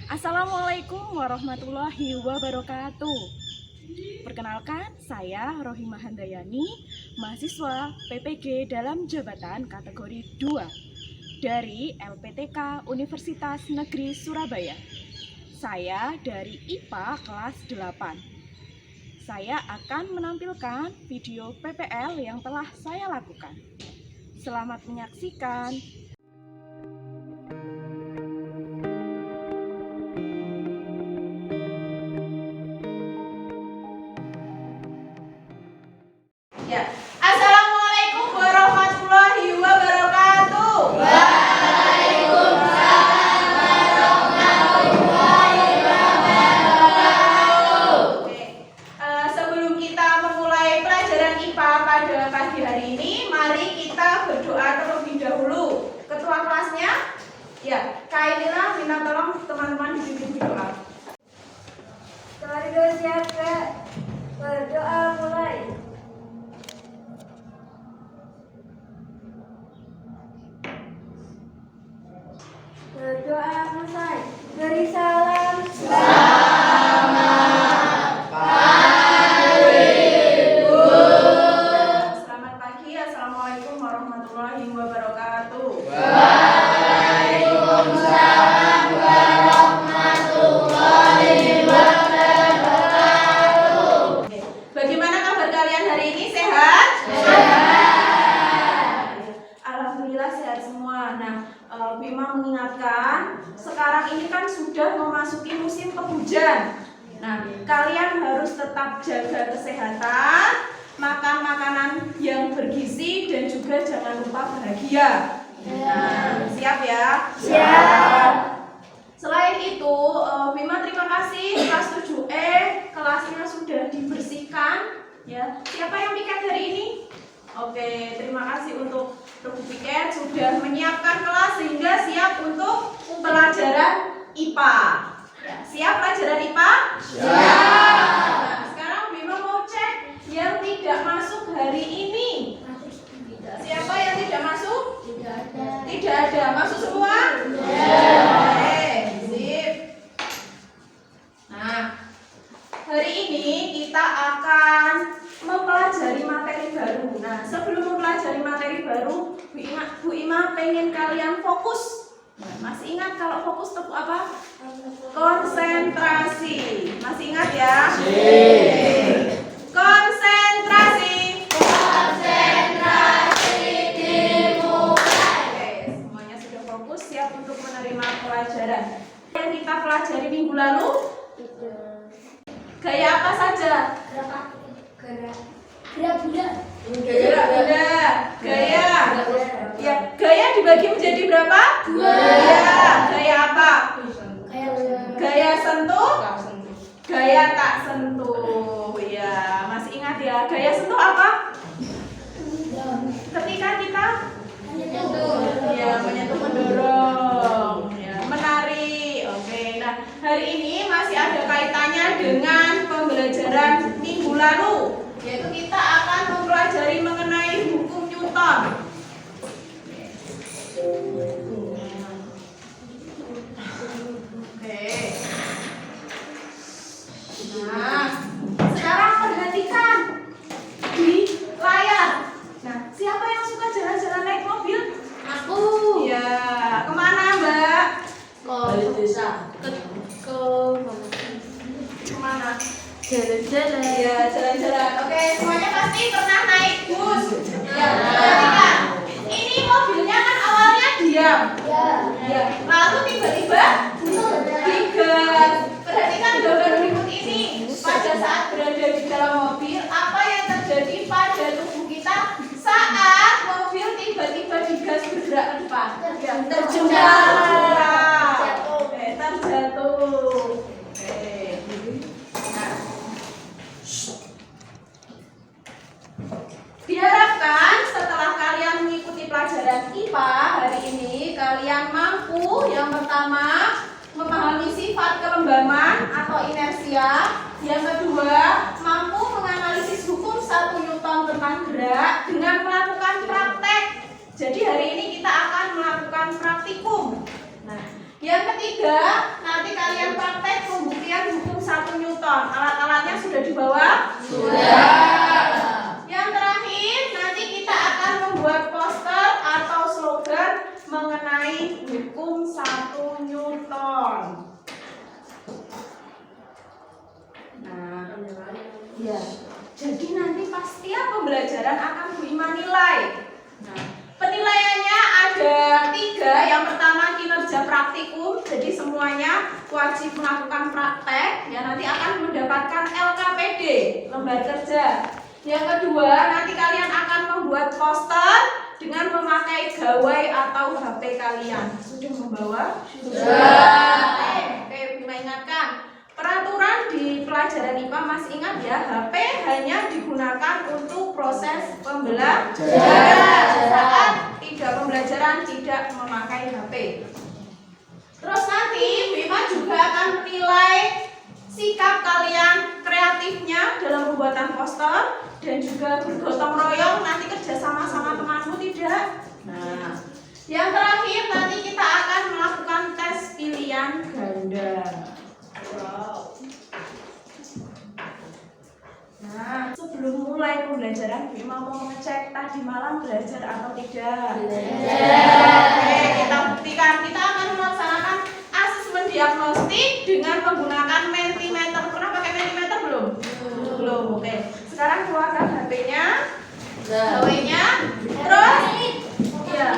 Assalamualaikum warahmatullahi wabarakatuh. Perkenalkan, saya Rohimah Handayani, mahasiswa PPG dalam jabatan kategori 2 dari LPTK Universitas Negeri Surabaya. Saya dari IPA kelas 8. Saya akan menampilkan video PPL yang telah saya lakukan. Selamat menyaksikan. Ya. Assalamualaikum warahmatullahi wabarakatuh. Waalaikumsalam warahmatullahi wabarakatuh. Oke. Sebelum kita memulai pelajaran IPA pada pagi hari ini, mari kita berdoa terlebih dahulu. Ketua kelasnya, ya, Kak Elina, minta tolong teman-teman dibimbing berdoa. Keluarga siapa? Berdoa mulai. Berdoa selesai. Beri salam. Selamat pagi. Assalamualaikum warahmatullahi wabarakatuh. Waalaikumsalam warahmatullahi wabarakatuh. Oke. Bagaimana kabar kalian hari ini? Sehat? Alhamdulillah sehat semua. Nah, Bima mengingatkan, sekarang ini kan sudah memasuki musim penghujan. Nah, kalian harus tetap jaga kesehatan, makan makanan yang bergizi, dan juga jangan lupa bahagia. Nah, siap ya? Siap. Selain itu, Bima terima kasih kelas 7E, kelasnya sudah dibersihkan. Ya, siapa yang piket hari ini? Oke, terima kasih untuk piket sudah menyiapkan kelas sehingga siap untuk pelajaran IPA. Ya, siap pelajaran IPA? Siap. Nah, sekarang Bima mau cek yang tidak masuk hari ini. Siapa yang tidak masuk? Tidak ada. Masuk semua? Oke, sip. Nah, hari ini kita akan mempelajari materi baru. Nah, sebelum mempelajari materi baru, Bu Ima pengen kalian fokus. Nah, masih ingat kalau fokus itu apa? Konsentrasi. Masih ingat ya? Konsentrasi. Oke, semuanya sudah fokus, siap untuk menerima pelajaran. Yang kita pelajari minggu lalu, gaya apa saja? Gerak bunda. Gaya. Ya, gaya dibagi menjadi berapa? Dua. Ya, gaya apa? Gaya sentuh. Gaya tak sentuh. Ya, masih ingat ya? Gaya sentuh apa? Ketika kita menyentuh, mendorong, ya, menarik. Oke, nah hari ini masih ada kaitannya dengan pembelajaran minggu lalu, yaitu kita akan mempelajari mengenai hukum Newton. Oke. Nah, sekarang perhatikan di layar. Nah, siapa yang suka jalan-jalan naik mobil? Aku. Ya, kemana Mbak? Balik desa. Ke Kemana? jalan-jalan. Ya, jalan-jalan. Oke, semuanya pasti pernah naik bus. Ya, perhatikan. Ini mobilnya kan awalnya diam. Ya, lalu tiba-tiba digas. Perhatikan gambar berikut ini. Pada saat berada di dalam mobil, apa yang terjadi pada tubuh kita saat mobil tiba-tiba digas bergerak ke depan? Ya, terjungkal. Terjatuh. Oke. Nah, diharapkan setelah kalian mengikuti pelajaran IPA hari ini, kalian mampu yang pertama memahami sifat kelembaman atau inersia, yang kedua mampu menganalisis hukum 1 Newton tentang gerak dengan melakukan praktek. Jadi hari ini kita akan melakukan praktikum. Nah, yang ketiga nanti kalian Newton. Alat-alatnya sudah dibawa? Sudah. Yang terakhir, nanti kita akan membuat poster atau slogan mengenai hukum 1 Newton. Nah, ya. Jadi nanti pas tiap pembelajaran akan Bu Ima nilai. Nah, penilaiannya ada 3. Yang pertama kinerja praktikum. Jadi semuanya wajib melakukan praktek. Ya, nanti akan mendapatkan LKPD, lembar kerja. Yang kedua, nanti kalian akan membuat poster dengan memakai gawai atau HP kalian. Sudah membawa? Sudah. Oke, Bima ingatkan. Peraturan di pelajaran IPA masih ingat ya, HP hanya digunakan untuk proses pembelajaran. Saat tidak pembelajaran tidak memakai HP. Terus nanti Bima juga akan menilai sikap kalian kreatifnya dalam pembuatan poster dan juga bergotong royong nanti kerja sama temanmu tidak. Nah, yang terakhir nanti kita akan melakukan tes pilihan ganda. Wow. Nah, sebelum mulai pembelajaran Bima mau mengecek tadi malam belajar atau tidak. Oke, kita buktikan. Kita akan melaksanakan asesmen diagnostik dengan menggunakan Mentimeter. Pernah pakai Mentimeter belum? Belum. Oke. Sekarang keluarkan HP-nya, gawainya, terus, ya.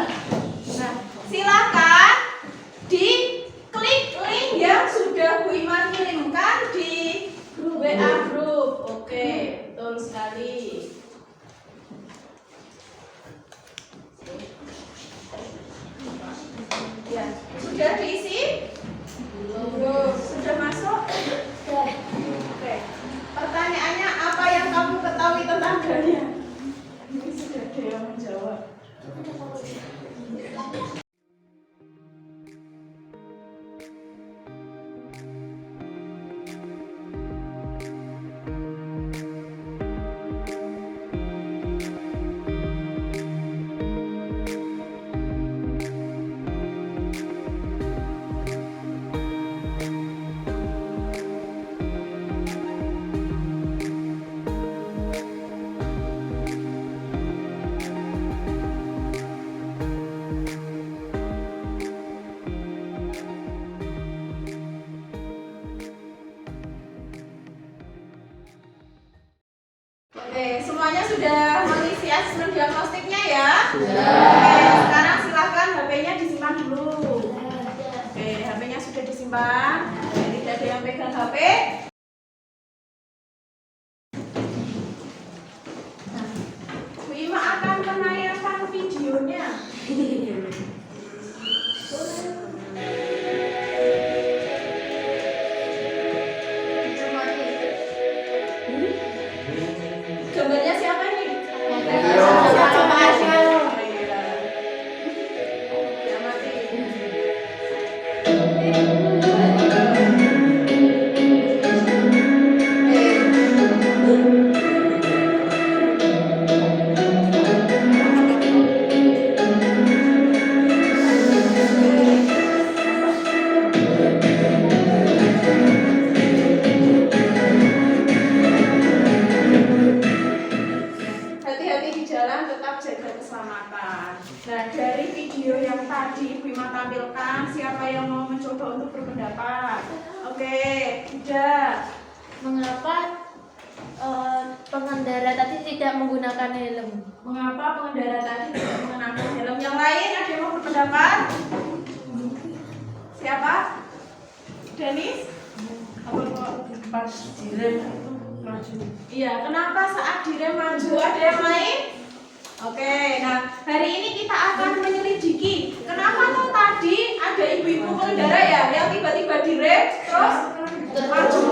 Nah, silakan diklik link yang sudah Bu Ima kirimkan di grup WA grup. Oke, betul sekali. Ya, sudah diisi? Belum. Sudah masuk? Oke. Pertanyaannya apa yang kamu ketahui tentang gaya? Ini sudah ada yang menjawab. Oke, semuanya sudah mengisi asesmen diagnostiknya ya? Sudah. Oke, sekarang silakan HP-nya disimpan dulu. Oke, HP-nya sudah disimpan. Oke, tidak ada yang pegang HP. Nah, Bu Ima akan menayangkan videonya. Gambarnya siapa nih? Hati-hati di jalan, tetap jaga keselamatan. Nah, dari video yang tadi Bima tampilkan, siapa yang mau mencoba untuk berpendapat? Oke, tidak. Mengapa pengendara tadi tidak menggunakan helm? Mengapa pengendara tadi tidak mengenakan helm? Yang lain ada yang mau berpendapat? Siapa? Denis? Apa kok pas direm itu maju? Iya, kenapa saat direm maju? Ada yang lain? Oke, nah hari ini kita akan menyelidiki kenapa tuh tadi ada ibu-ibu pengendara ya yang tiba-tiba direm terus maju.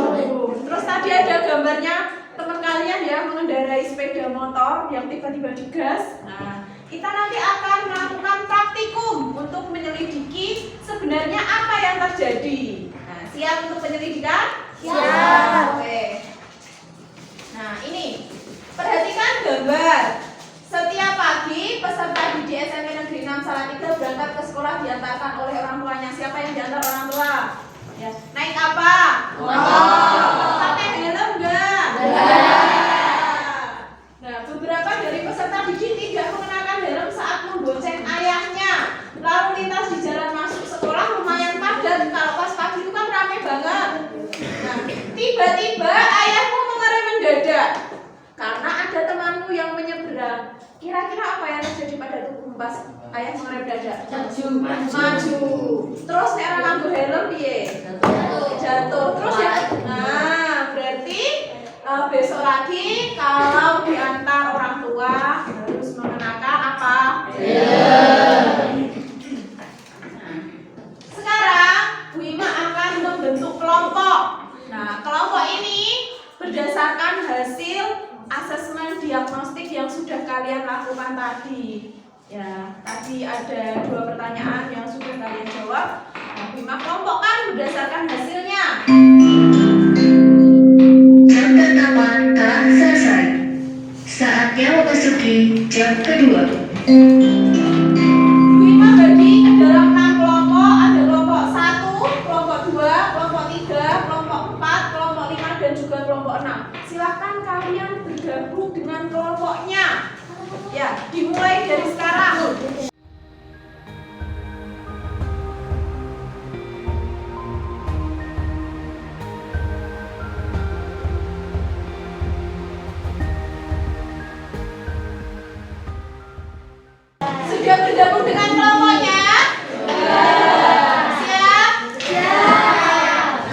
Terus tadi ada gambarnya teman kalian ya mengendarai sepeda motor yang tiba-tiba digas. Nah, kita nanti akan melakukan praktikum untuk menyelidiki sebenarnya apa yang terjadi. Nah, siap untuk penyelidikan? Siap. Oke. Nah, ini perhatikan gambar. Setiap pagi peserta didik SMP Negeri 6 Salatiga berangkat ke sekolah diantarkan oleh orang tuanya. Siapa yang diantar orang tua? Ya. Naik apa? Motor. Pakai Tiba-tiba ayahmu mengerem mendadak karena ada temanmu yang menyeberang. Kira-kira apa yang terjadi pada tubuhmu pas ayah mengerem mendadak? Maju. Terus nek ora nganggo helm piye? Jatuh. Terus ya. Nah, berarti besok lagi kalau diantar orang tua harus mengenakan apa? Sekarang Bu Ima akan membentuk kelompok. Nah, kelompok ini berdasarkan hasil asesmen diagnostik yang sudah kalian lakukan tadi. Ya, tadi ada 2 pertanyaan yang sudah kalian jawab. Nah, Bu Ima kelompokkan berdasarkan hasilnya. Jam pertama telah selesai. Saatnya memasuki jam kedua. Bu Ima bagi ke dalam 6 kelompok. Ada kelompok 1, kelompok 2, kelompok 3, kelompok 4, kelompok 5, dan juga kelompok 6. Silahkan kalian bergabung dengan kelompoknya. Ya, dimulai dari sekarang. Sudah bergabung dengan kelompoknya? Siap? Nah,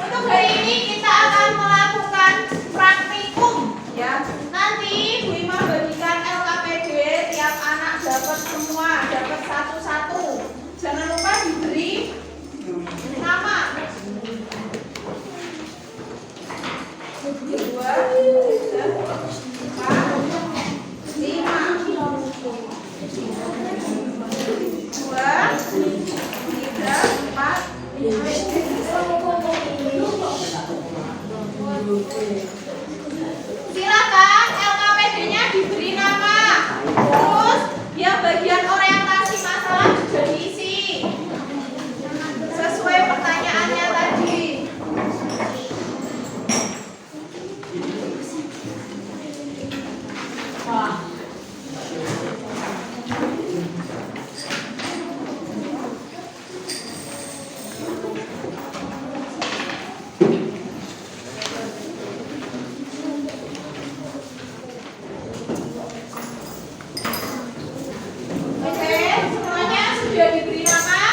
untuk hari ini kita akan melakukan praktikum ya. Nanti Bu Ima bagikan LKPD, tiap anak dapat semua, dapat satu-satu. Jangan lupa diberi nama. 2, 3, 4, 5. 2, 3, 4, 5. Silakan LKPD-nya diberi nama. Terus yang bagian orientasi masalah juga diisi sesuai pertanyaannya tadi. Oke, semuanya sudah diberi nama?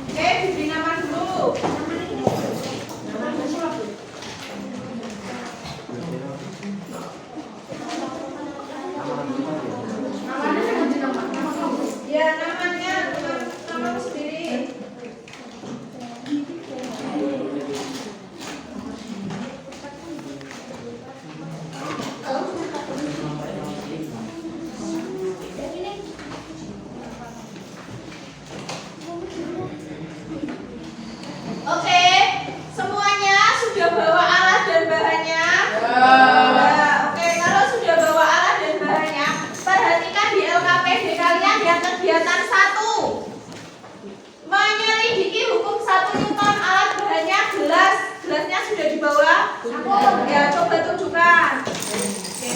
Oke, diberi nama dulu. Ya, namanya nama sendiri. Oke, semuanya sudah bawa alat dan bahannya? Ya, oke, kalau sudah bawa alat dan bahannya, perhatikan di LKPD kalian yang kegiatan 1. Menyelidiki hukum 1 Newton, alat bahannya gelas. Gelasnya sudah dibawa? Ya, coba tunjukkan. Oke,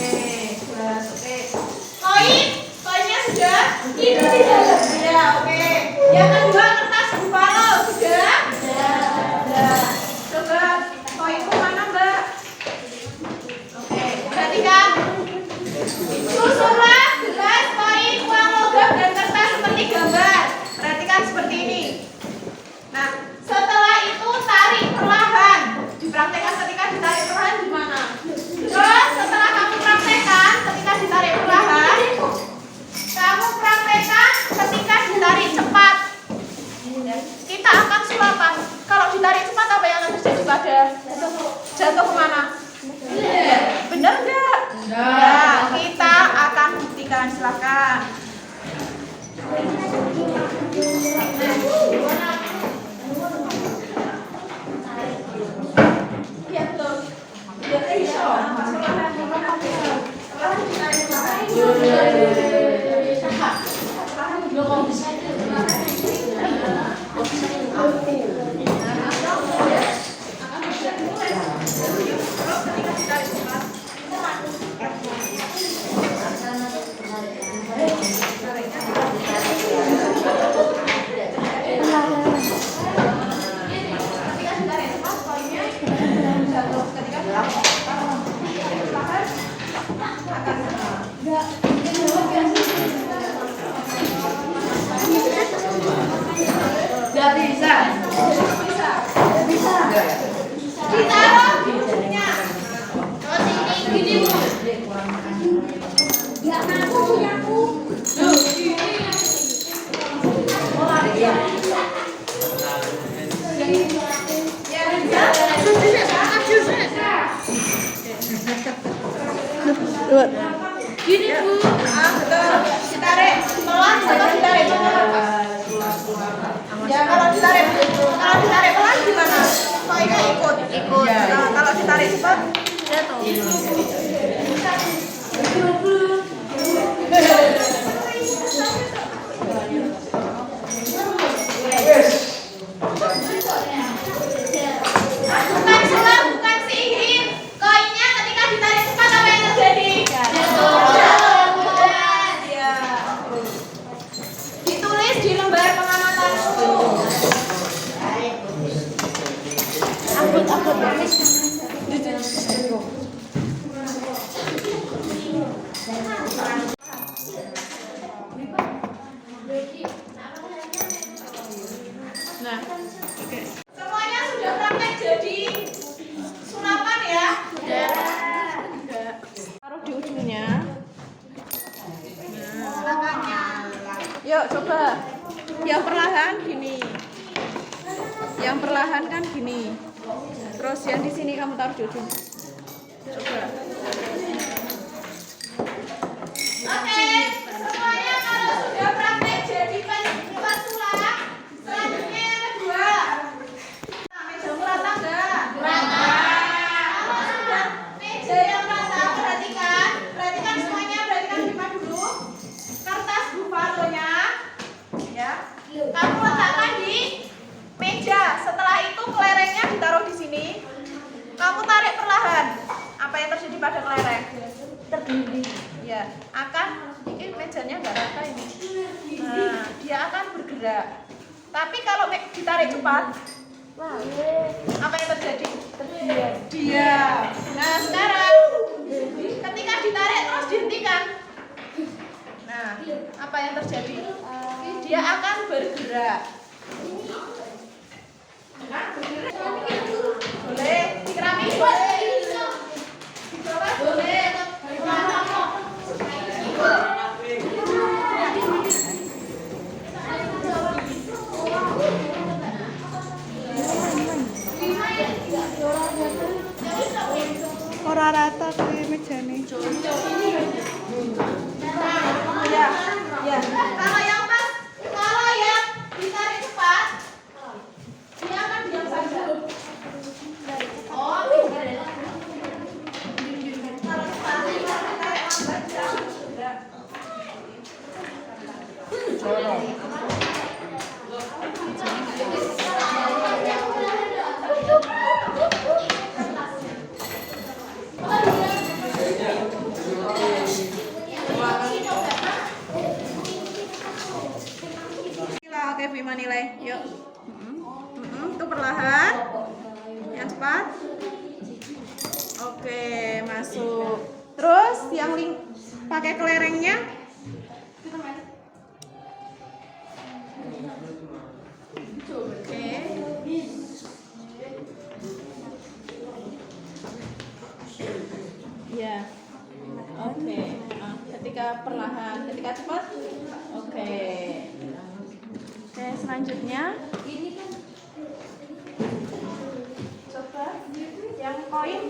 gelas, oke. Koinnya sudah? Tidak. Ya, oke. Yang kedua, kertas buffalo sudah? Sudah. Coba koinku mana, Mbak? Oke, perhatikan. Susunlah gelas, koin, uang logam, dan kertas seperti gambar. Perhatikan seperti ini. Nah, setelah itu tarik perlahan. Dipraktekkan ketika ditarik perlahan gimana? Terus setelah kamu praktekkan ketika ditarik perlahan, kamu praktekkan ketika ditarik cepat. Kita akan sulapan. Kalau ditarik cepat apa yang akan terjadi pada jatuh kemana? Benar nggak? Ya, kita akan buktikan. Silakan. Iya betul. Ya iso. Perlahan ditarik perlahan. Bisa. Ditaruh di ujungnya. Terus ini gini Bu. Ya aku punya aku. Gini Bu. Betul. Ditarik pelan atau ditarik pelan? Ya kalau ditarik pelan gimana? Kok ikut? Nah, kalau ditarik cepat jatuh. Bukan sulap, bukan sihir. Koinnya ketika ditarik cepat apa yang terjadi? Ya. Ditulis di lembar pengamatanmu. Nah, Semuanya sudah praktek jadi sulapan ya? Sudah. Taruh di ujungnya. Yuk coba. Yang perlahan gini. Yang perlahan kan gini. Terus yang di sini kamu taruh di ujung. Coba. Oke, semuanya kalau sudah praktek jadi pesulap, selanjutnya yang kedua. Mejamu rata enggak? Rata. Kalau sudah meja yang rata, perhatikan semuanya, perhatikan Bima dulu. Kertas bufalonya, ya. Kamu letakkan di meja. Setelah itu kelerengnya ditaruh di sini. Kamu tarik perlahan. Apa yang terjadi pada kelereng? Terdiri. Ya, akan ini mejanya nggak rata ini. Nah, dia akan bergerak. Tapi kalau ditarik cepat, apa yang terjadi? Diam. Nah, sekarang ketika ditarik terus dihentikan. Nah, apa yang terjadi? Dia akan bergerak. Boleh dikeramik? Boleh. Dicoba boleh. ora rata kuwi mejane. Ya, ya. Kalau yang pas, kalau yang ditarik cepat, dia akan diam saja. Oh, kalau cepat, ditarik lambat, dia akan bergerak. Oke, Bima nilai. Yuk. Itu perlahan. Yang cepat. Oke, masuk. Terus yang pakai kelerengnya. Oke. Ya. Oke. Ketika perlahan, ketika cepat. Oke. Oke, selanjutnya coba yang koin.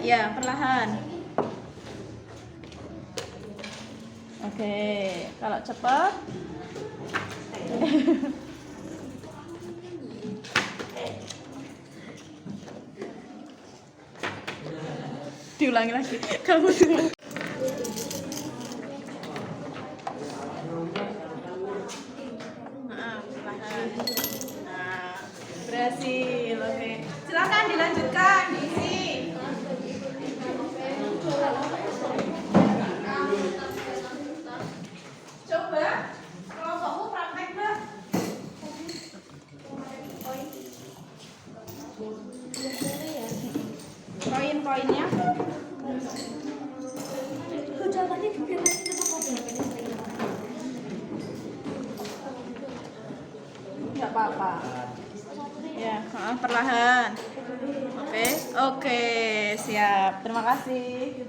Ya, perlahan. Oke, kalau cepat. Diulangi lagi. Kamu dulu. Nah, berhasil. Oke. Silakan dilanjutkan diisi. Coba kelompokmu praktek, Mbak. Koin-koinnya. apa? Ya, perlahan. Oke, siap. Terima kasih.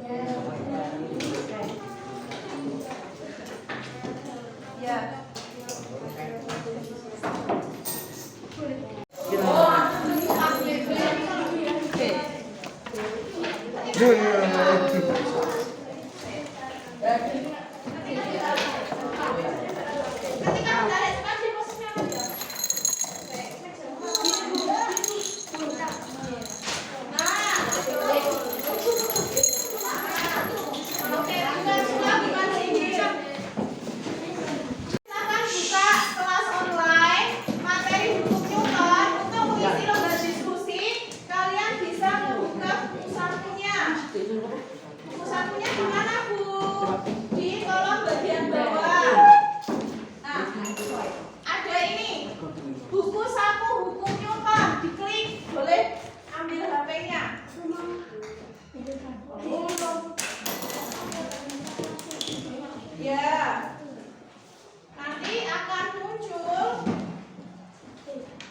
Ya. Ya, nanti akan muncul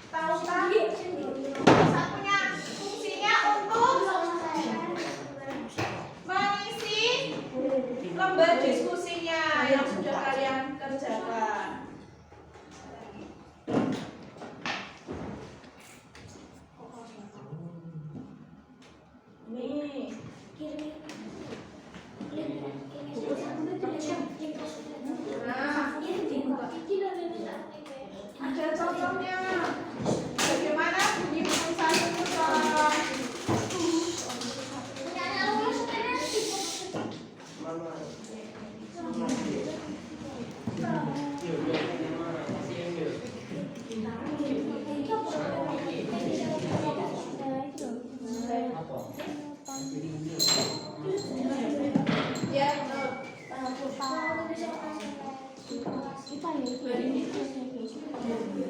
tautan satunya fungsinya untuk mengisi lembar diskusinya yang sudah kalian kerjakan. Nih. Ada contohnya. Bagaimana bunyi penulisan rumusan? Ya,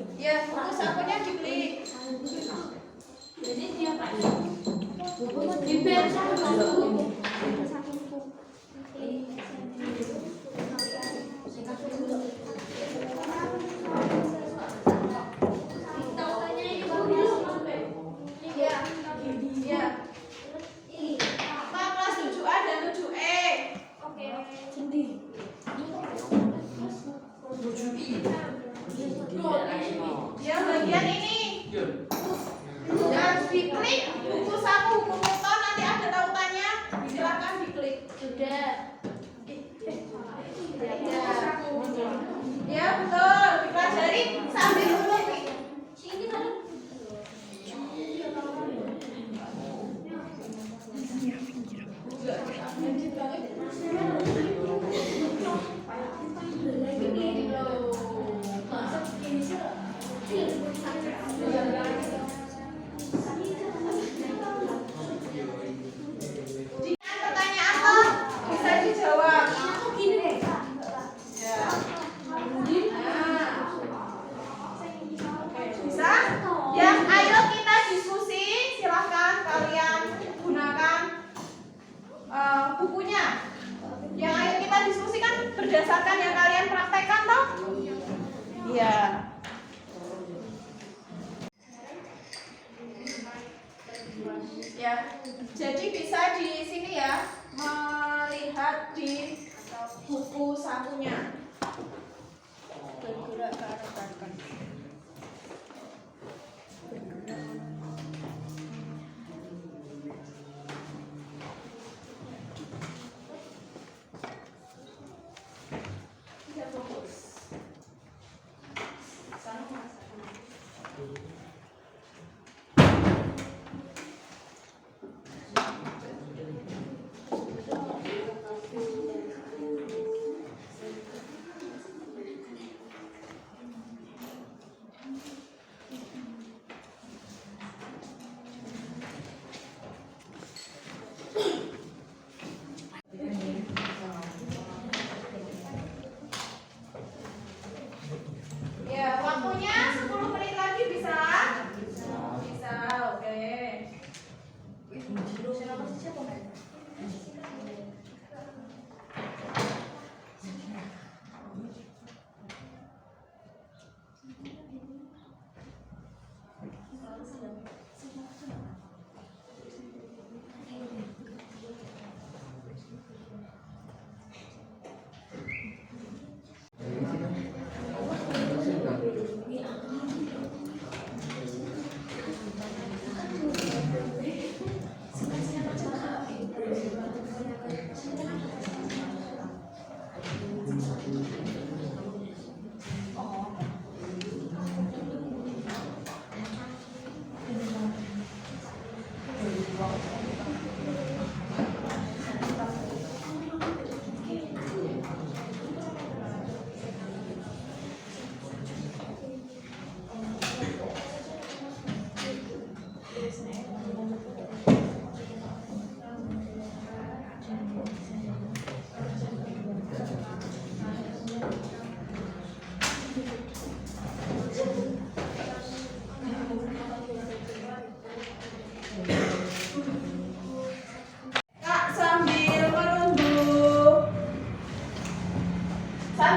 ya, buku sakunya diklik. Ya, ya. Kelas 7A dan 7E. Ya, bagian ini. Dan diklik buku saku hukum Newton, nanti ada tautannya. Silakan diklik. Ya, betul. Dipelajari sambil duduk. Jika pertanyaan lo bisa dijawab. Ya. Oke, bisa? Yang ayo kita diskusi, silahkan kalian gunakan bukunya. Yang ayo kita diskusikan berdasarkan yang kalian praktekkan toh? Iya. Ya, jadi bisa di sini ya melihat di buku sakunya. Bergerak ke arah belakang. Tidak fokus. Sama.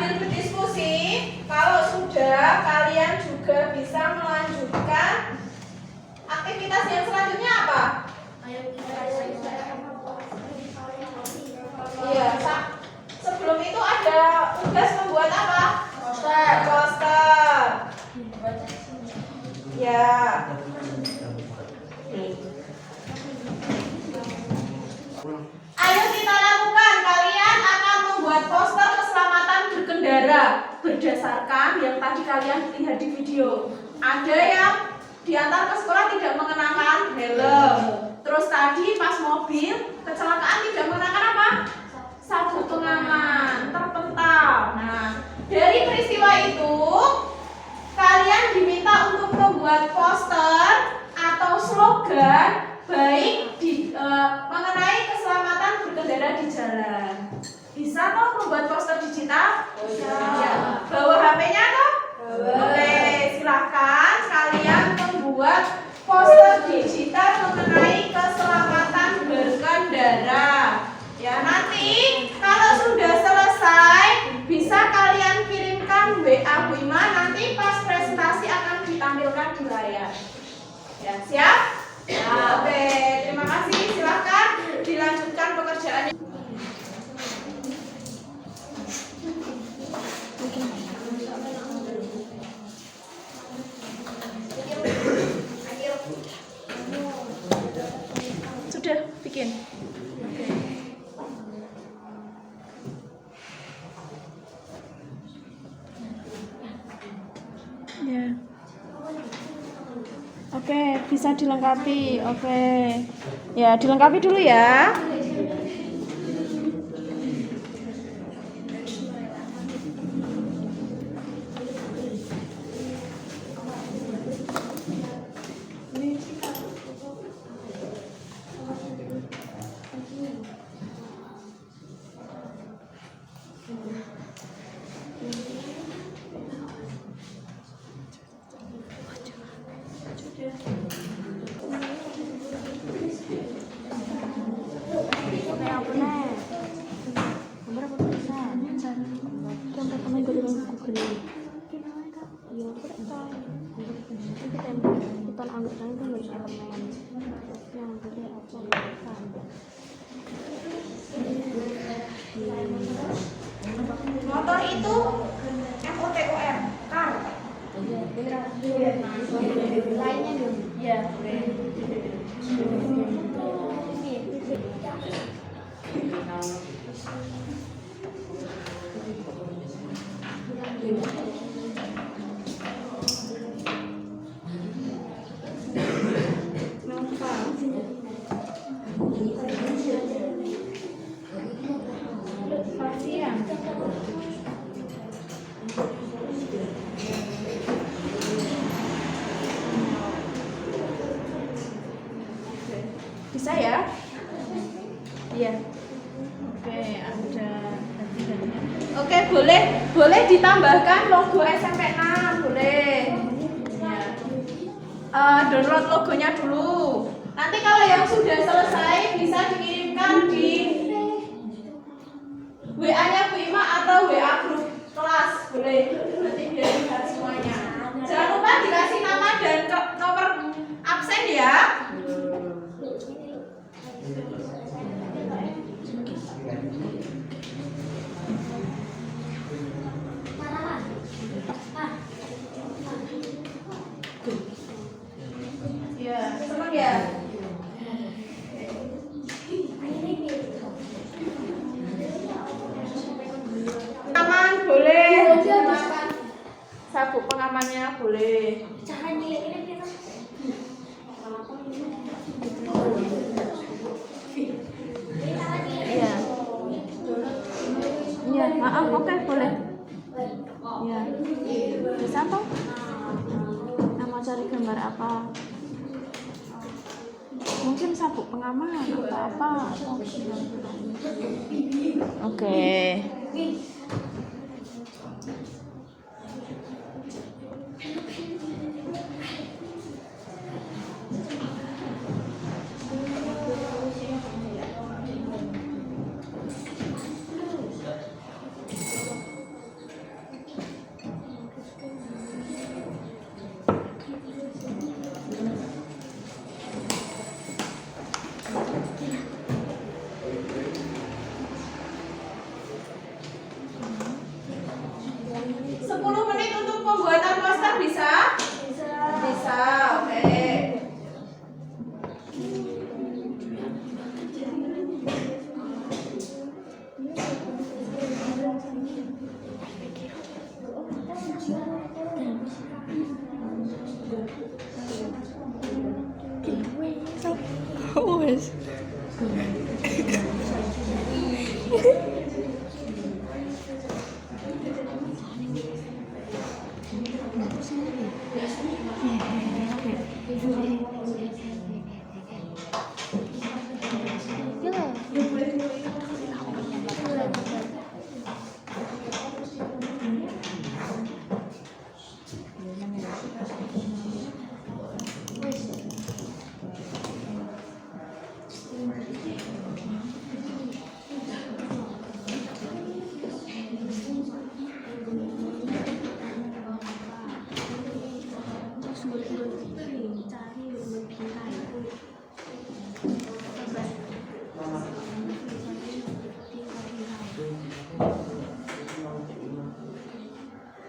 sambil berdiskusi. Kalau sudah, kalian juga bisa melanjutkan aktivitas yang selanjutnya apa? Iya, sebelum itu ada tugas membuat apa? Poster. Ya. Ayo kita lakukan. Kalian akan membuat poster keselamatan berkendara berdasarkan yang tadi kalian lihat di video. Ada yang diantar ke sekolah tidak mengenakan helm. Terus tadi pas mobil kecelakaan tidak mengenakan apa? Sabuk pengaman, terpental. Nah, dari peristiwa itu kalian diminta untuk membuat poster atau slogan baik mengenai keselamatan berkendara di jalan. Bisa toh membuat poster digital? Bisa. Ya. Bawa HP-nya toh? Oke, silahkan kalian membuat poster digital mengenai keselamatan berkendara. Ya, nanti kalau sudah selesai bisa kalian kirimkan WA Bu Ima, nanti pas presentasi akan ditampilkan di layar. Ya, siap? Ya, oke, terima kasih. Silahkan dilanjutkan pekerjaannya. Sudah bikin. Ya. Oke, bisa dilengkapi. Oke. Ya, dilengkapi dulu ya. Motor itu MOTOR, car. Lainnya dong. Iya. Bisa ya? Iya. Oke, ada. Oke, boleh ditambahkan logo SMP 6, boleh. Ya. Download logonya dulu. Nanti kalau yang sudah selesai bisa dikirimkan di WA-nya Bu Ima atau WA grup kelas, boleh. Nanti biar lihat semuanya. Jangan lupa dikasih nama dan nomor absen ya. Ya, senang ya. Pengaman boleh. Sabuk pengamannya boleh. Iya. Iya, maaf, oke, boleh. Iya. Bisa toh? Mau cari gambar apa? Mungkin sabuk pengaman atau apa? Oke.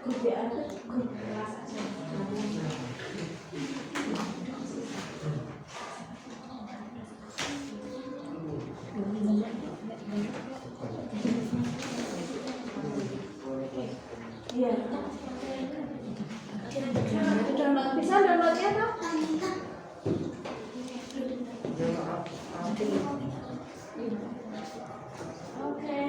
Grup WA itu grup kelas aja. Iya. Bisa downloadnya toh? Oke.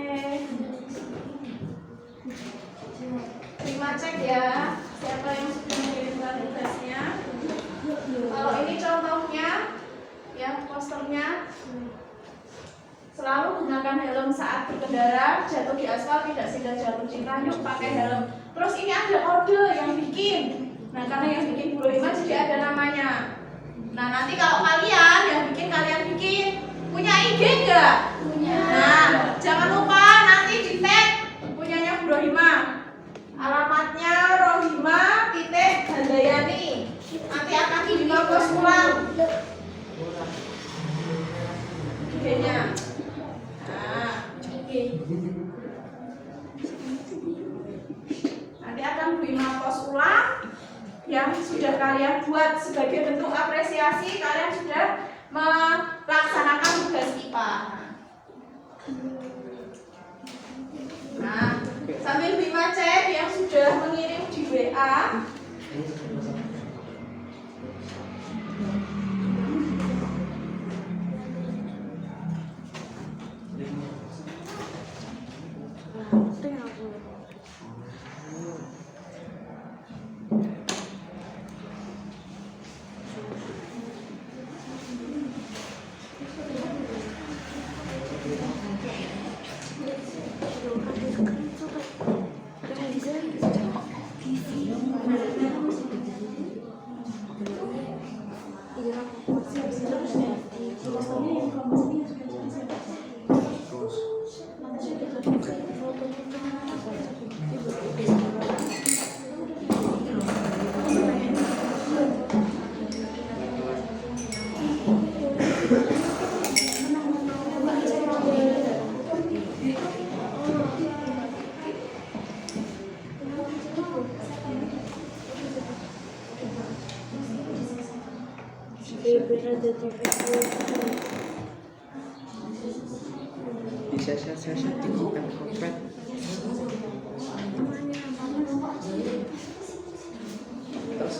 Terima cek ya. Siapa yang sudah mengirimkan tugasnya? Kalau ini contohnya, ya posternya. Selalu gunakan helm saat berkendara, jatuh di aspal tidak sehingga jatuh di tanah, pakai helm. Terus ini ada kode yang bikin. Nah, karena yang bikin Bu Rohimah jadi ada namanya. Nah, nanti kalau kalian yang bikin, kalian bikin punya IG enggak? Punya. Nah, jangan lupa nanti di tag punyanya Bu Rohimah. Alamatnya Rohimah.Handayani. Nanti akan di-post ulang. IG-nya. Nanti akan Bu Ima post ulang yang sudah kalian buat sebagai bentuk apresiasi kalian sudah melaksanakan tugas IPA. Nah, sambil Bu Ima cek yang sudah mengirim di WA. Bisa tinggikan kopet. Terus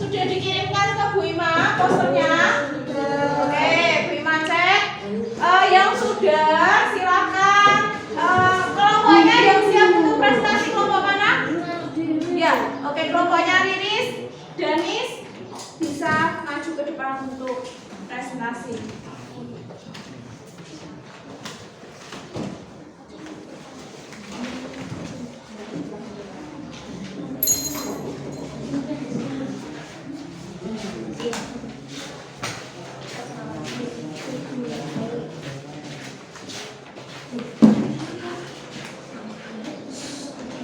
sudah dikirimkan ke Bu Ima posternya. Oke, Bu Ima cek. Yang sudah silakan. Kelompoknya yang siap untuk presentasi kelompok mana? Ya, oke, kelompoknya Riris, Danis bisa maju ke depan untuk presentasi.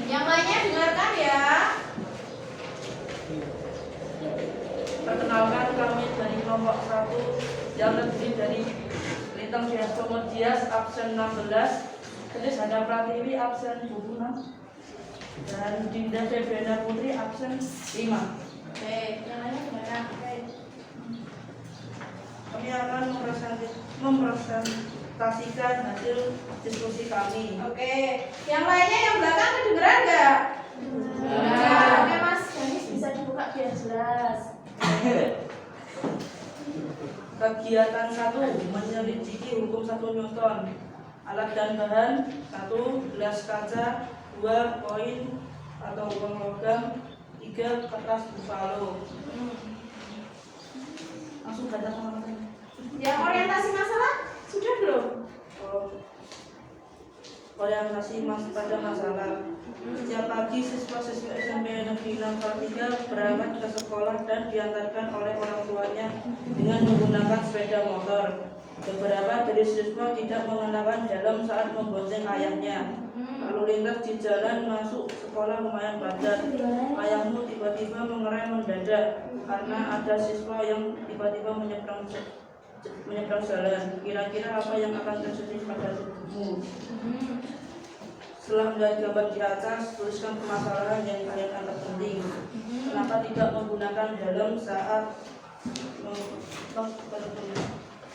Yang lainnya dengarkan ya. Perkenalkan, kami dari kelompok 1 yang terdiri dari Lintang Dias Dias absen 16, Kelis Handa Pratiwi absen 26, dan Dinda Febriana Putri absen 5. Oke, yang lainnya dengarkan. Oke. Kami akan mempresentasikan hasil diskusi kami. Oke, yang lainnya yang belakang kedengeran nggak? Oke, Mas Danis bisa dibuka biar jelas. Kegiatan 1, menyelidiki hukum 1 Newton. Alat dan bahan 1, gelas kaca, 2, koin atau uang logam, 3, kertas buffalo. Langsung baca teman-teman. Yang orientasi masalah sudah belum? Orientasi pada masalah. Setiap pagi siswa-siswa SMP Negeri 6 Salatiga berangkat ke sekolah dan diantarkan oleh orang tuanya dengan menggunakan sepeda motor. Beberapa dari siswa tidak mengenakan helm saat membonceng ayahnya. Lalu lintas di jalan masuk sekolah lumayan padat. Ayahmu tiba-tiba mengerem mendadak karena ada siswa yang tiba-tiba menyeberang jalan. Kira-kira apa yang akan terjadi pada tubuhmu? Setelah melihat gambar di atas, tuliskan permasalahan yang kalian anggap penting. Kenapa tidak menggunakan helm saat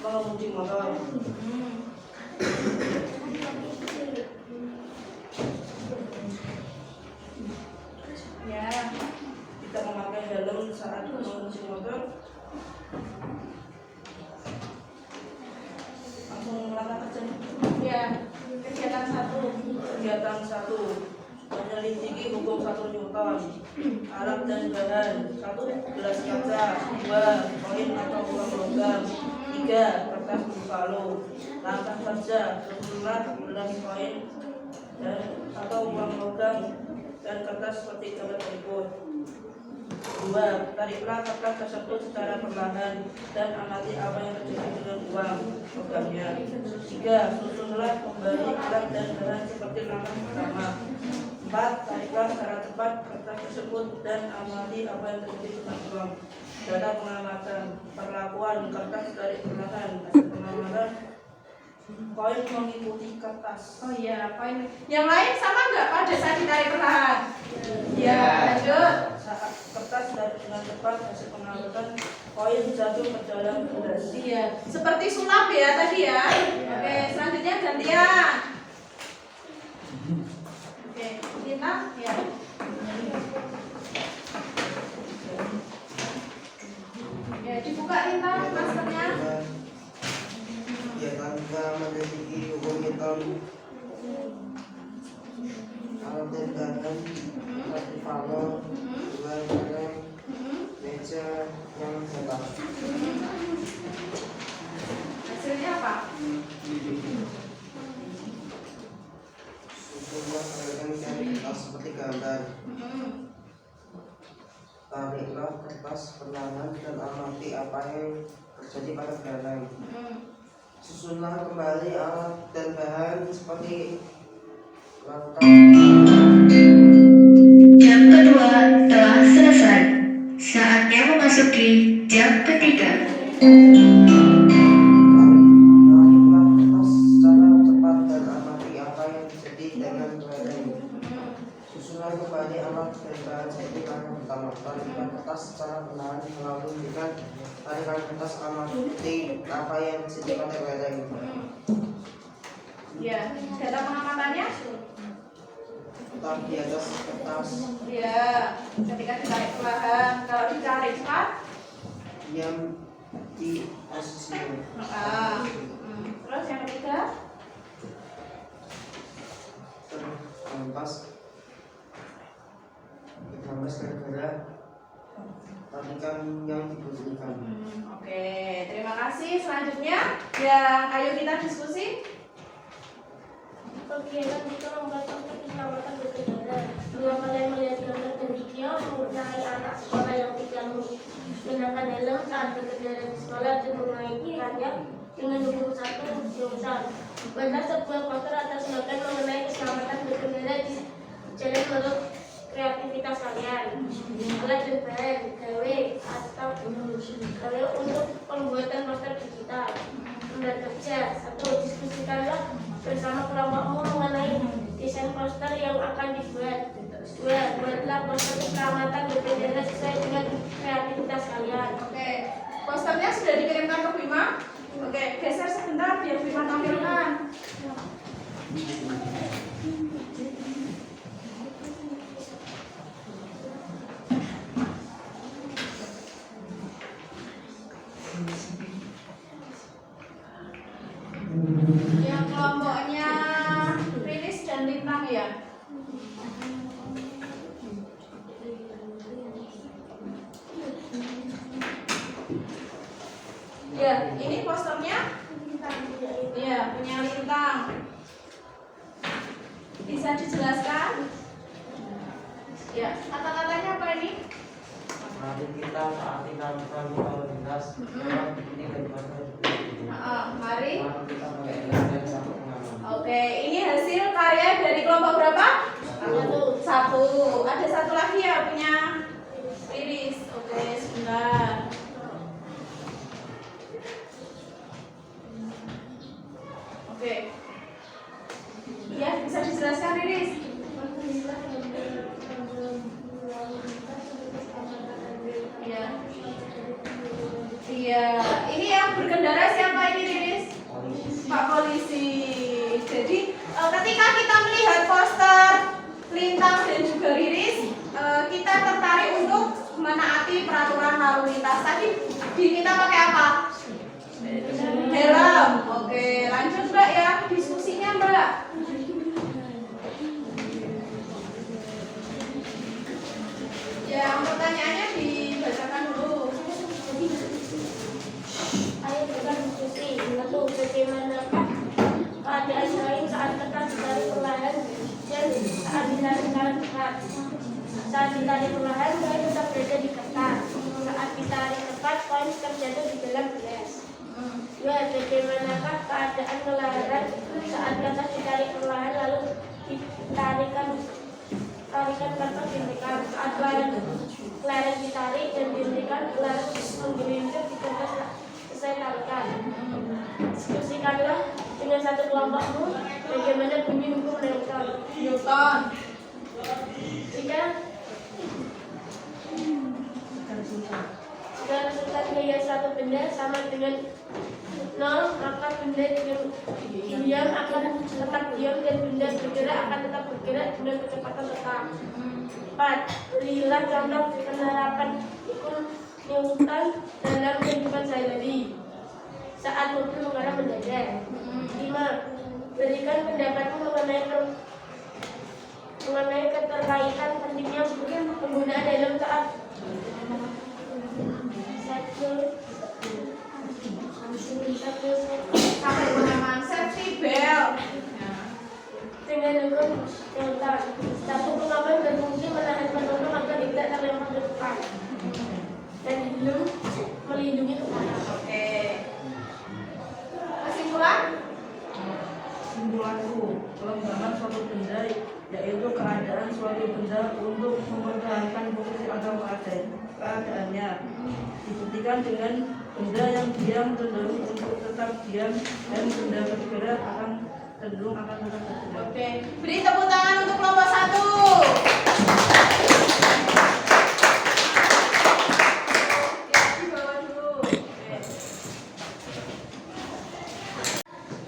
mengemudi motor? Ya. Tidak memakai helm saat mengemudi motor. Langsung melakukan kerja. Ya. Kegiatan 1. Kegiatan 1, menyelidiki hukum 1 Newton. Alat dan bahan 1, gelas kaca, 2, koin atau uang logam, 3, kertas buffalo. Langkah kerja, jumlah gelas koin dan atau uang logam dan kertas seperti gambar berikut. 2, tariklah kertas tersebut secara perlahan dan amati apa yang terjadi dengan uang logamnya. 3, susunlah kembali alat dan bahan seperti langkah pertama. 4, tariklah secara cepat kertas tersebut dan amati apa yang terjadi dengan uang. Data pengamatan, perlakuan kertas dari perlahan. Hasil pengamatan, koin mengikuti kertas. Oh iya, koin. Yang lain sama nggak pada saat ditarik perlahan? Ya, lanjut. Saat kertas dari dengan cepat, hasil pengamatan, koin jatuh ke dalam gelas. Iya, seperti sulap ya tadi ya. Oke, selanjutnya gantian. Oke, Tina, ya. Ya, dibuka Tina maskernya. Kegiatan menyelidiki hukum Newton. Alat dan bahan, kertas buffalo, 2 barang, meja yang hebat. Hasilnya apa? Susunlah barang yang kertas seperti gambar. Tariklah kertas perlahan dan amati apa yang terjadi pada barang. Susunlah kembali alat dan bahan seperti langkah. Jam kedua telah selesai. Saatnya memasuki jam ketiga. Tariklah kertas secara cepat dan amati apa yang terjadi dengan barang. Susunlah kembali alat dan bahan seperti langkah pertama. Tariklah kertas secara perlahan melalui dengan tarikan kertas amati apa yang terjadi pada barang. Ya, data pengamatannya? Tetap di atas kertas. Ya, ketika ditarik perlahan, kalau ditarik cepat? Diam di posisinya. Terus yang ketiga? Terhempas gara-gara tarikan yang dibutuhkan. Oke, terima kasih. Selanjutnya, yang ayo kita diskusi. Kegiatan itu membantu keselamatan berkendara. Bila kalian melihat gambar dan video mengenai anak sekolah yang tidak menggunakan helm saat berkendara di sekolah dan mengaitkannya dengan hukum 1 Newton. Buatlah sebuah poster atau slogan mengenai keselamatan berkendara di jalan menurut kreativitas kalian. Alat dan bahan gawe atau gawe untuk pembuatan poster digital. Membuat kerja 1. Diskusikanlah bersama kelompokmu mengenai desain poster yang akan dibuat. 2. Buatlah poster keselamatan berbendera sesuai dengan kreativitas kalian. Oke, posternya sudah dikirimkan ke Bima. Oke, geser sebentar biar Bima tampilkan. Ya, ini posternya. Ya, punya lintang. Bisa dijelaskan? Ya, kata-katanya apa ini? Mari kita taati aturan lalu lintas. Ini daripada Mari. mari kita mengajarkan satu pengalaman. Oke, ini hasil karya dari kelompok berapa? Satu. Ada satu lagi ya punya Riris. Oke, sebentar. Oke. Ya, bisa dijelaskan Riris? Iya. Iya, ini yang berkendara siapa ini Riris? Pak Polisi. Jadi ketika kita melihat poster Lintang dan juga Riris, kita tertarik untuk menaati peraturan lalu lintas. Tadi kita pakai apa? Helm. Oke, lanjut Mbak ya diskusinya Mbak. Yang pertanyaannya dibacakan dulu. Ayo kita diskusi. Satu, bagaimanakah keadaan lain saat ketat ditarik perlahan dan saat ditarik ketat? Saat ditarik perlahan, koin tetap berada di ketat. Saat ditarik ketat, koin terjatuh di dalam gelas. Dua, bagaimanakah keadaan kelahiran saat kertas ditarik perlahan lalu ditarikan kertas dihentikan? Saat kelahiran ditarik dan dihentikan, kelahiran menggelincir di kertas selesai tarikan. Diskusikanlah dengan satu kelompokmu bagaimana bunyi hukum Newton. Jika resultan gaya suatu benda sama dengan 0, maka benda diam akan tetap diam dan benda bergerak akan tetap bergerak dengan kecepatan tetap. 4. Lihat contoh penerapan hukum Newton dalam kehidupan sehari-hari saat mobil mengarah mendadak. 5. Berikan pendapatmu mengenai keterkaitan pentingnya penggunaan helm saat Sampai pengaman safety belt. dengan hukum Newton. Satu pengaman berfungsi menahan penumpang agar tidak terlempar ke depan dan helm melindungi kepala. Oke. Kesimpulan? Simpulanku, kelembaban suatu benda yaitu keadaan suatu benda untuk mempertahankan posisi atau keadaannya. Dibuktikan dengan benda yang diam cenderung untuk tetap diam dan benda bergerak akan cenderung akan tetap bergerak. Oke. Beri tepuk tangan untuk kelompok 1. Di bawah dulu. Oke.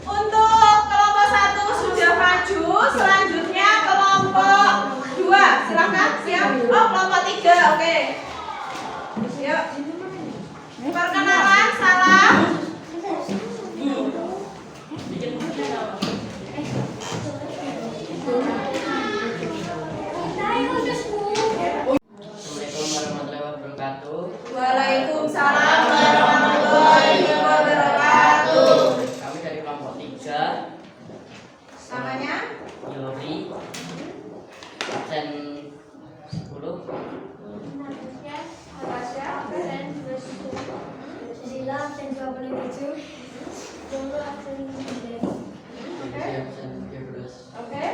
Untuk kelompok 1 sudah maju, selanjutnya kelompok 2. Silakan, siap. Oh, kelompok 3. Oke. Yuk. Perkenalan, salam. Assalamualaikum warahmatullahi wabarakatuh. Waalaikumsalam warahmatullahi wabarakatuh. Kami dari kelompok 3, Namanya? Yori, absen 10. Natasha. Sila absen 27, Jumlah absen 9. Oke. Absen 13. Oke.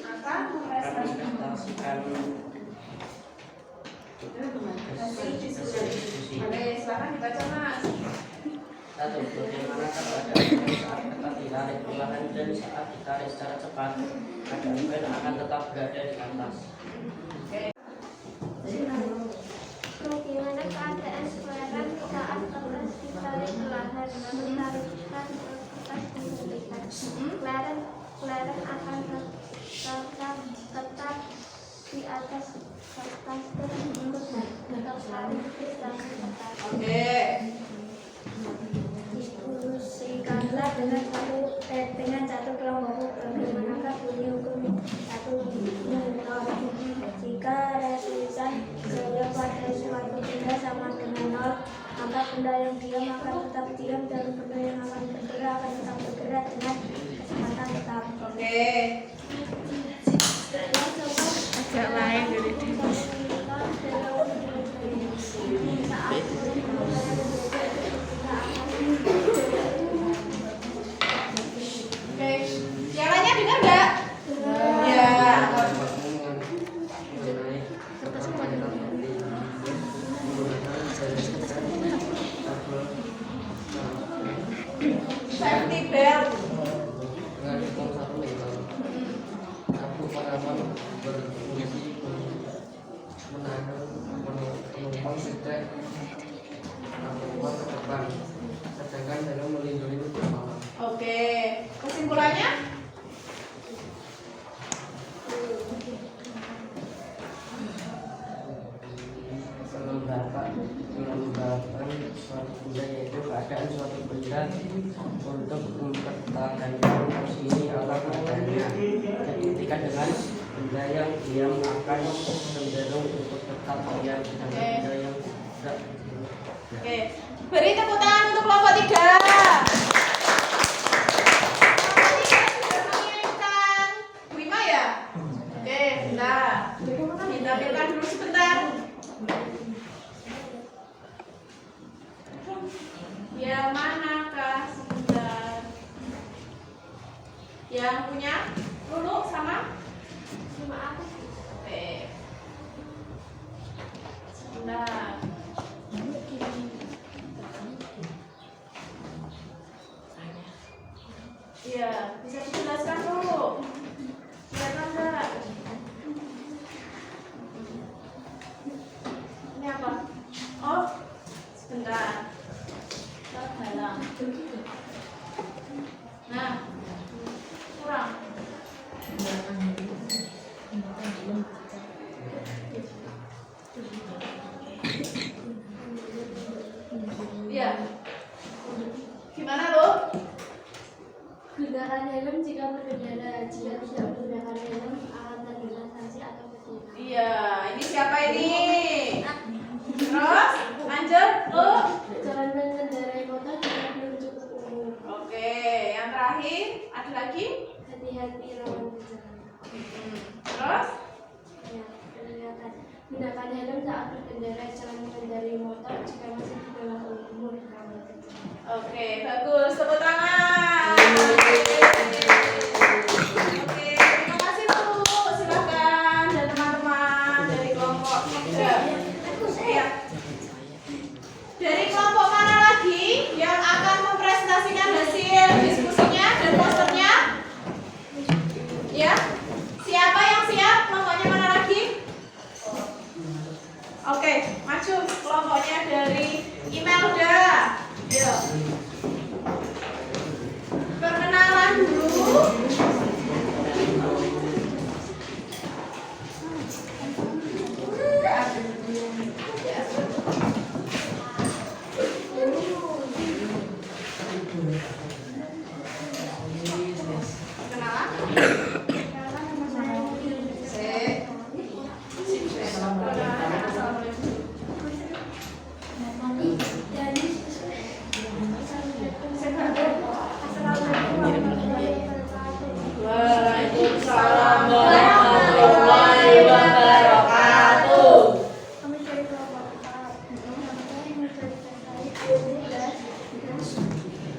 Akan Kami mempresentasikan hasil diskusi. Oke, silakan dibaca Mas. 1. Bagaimana keadaan saat ketat ditarik perlahan dan saat ditarik secara cepat, keadaan koin akan tetap berada di atas. Bagaimana keadaan kelahiran saat kertas ditarik perlahan lalu ditarikkan kertas dihentikan? Kelahiran akan tetap di atas kertas tersebut atau tarik distancing kertas. Oke. Diskusikanlah dengan satu kelompok bagaimanakah bunyi hukum satu Newton. Jika resultan gaya pada suatu benda sama dengan akan tetap diam dan benda yang akan bergerak akan tetap bergerak dengan kecepatan tetap. Oke. Agak lain dari dia. Oke. Yang lainnya dengar nggak? Ya. Safety belt. Sedangkan dalam melindungi bersama. Oke. Kesimpulannya? Mengembangkan suatu benda yaitu keadaan suatu benda untuk mempertahankan posisi atau keadaannya. Jadi ketika dengan benda yang diam akan cenderung untuk tetap diam, dan benda yang tidak. Oke. Beri tepuk tangan untuk kelompok 3. Kelompok 3 sudah mengirimkan Wima ya? Oke, bentar. Ditampilkan dulu sebentar. Yang manakah sebentar? Yang punya Lulu sama? Cuma aku. Oke. Sebentar. Iya, bisa dijelaskan dulu. Silakan Mbak. Ini apa? Oh, sebentar. Dalam. Nah, kurang. Iya. Gimana lo? Gunakan helm jika berkendara. Jika tidak menggunakan helm akan terkena sanksi atau pidana. Iya, ini siapa ini? Terus, lanjut lo. Jangan mengendarai motor jika belum cukup umur. Oke, yang terakhir ada lagi? Hati-hati rawan bencana. Terus? Ya, kelihatan. Gunakan helm saat berkendara. Jangan mengendarai motor jika masih di bawah umur rawan bencana. Oke, bagus. Tepuk tangan. Oke, terima kasih Bu. Silakan dan teman-teman dari kelompok 3. Iya. Dari kelompok mana lagi yang akan mempresentasikan hasil diskusinya dan posternya? Ya. Siapa yang siap? Kelompoknya mana lagi? Oke, maju kelompoknya dari Imelda. Yuk. Perkenalan dulu. Perkenalan. Nama saya Sip. Assalamualaikum. Waalaikumsalam warahmatullahi wabarakatuh. Kami dari kelompok 4. Nama saya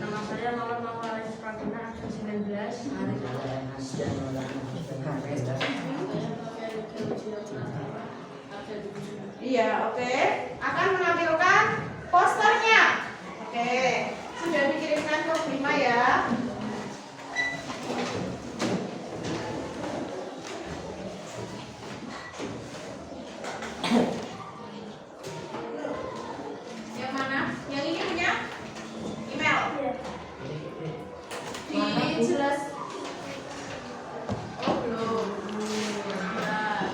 Nama saya Muhammad Maulana Fatina, absen 19. Iya, oke. Akan menampilkan posternya. Oke. Sudah dikirimkan ke Bima ya. Yang mana? Yang ini punya? Email. Dijelas. Oh, belum. Nah.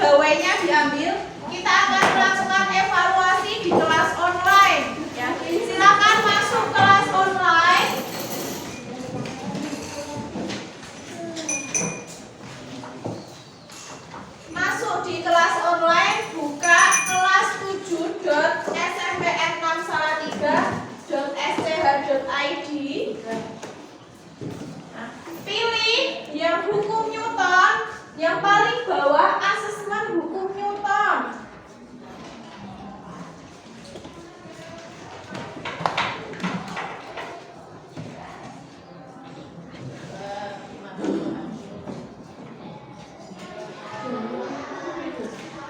pegawainya diambil, kita akan melakukan evaluasi di kelas online. Ya, silakan masuk kelas online. Masuk di kelas online, buka kelas 7.smpn613.sch.id. Nah, pilih yang hukum Newton, yang paling bawah asesmen hukum Newton.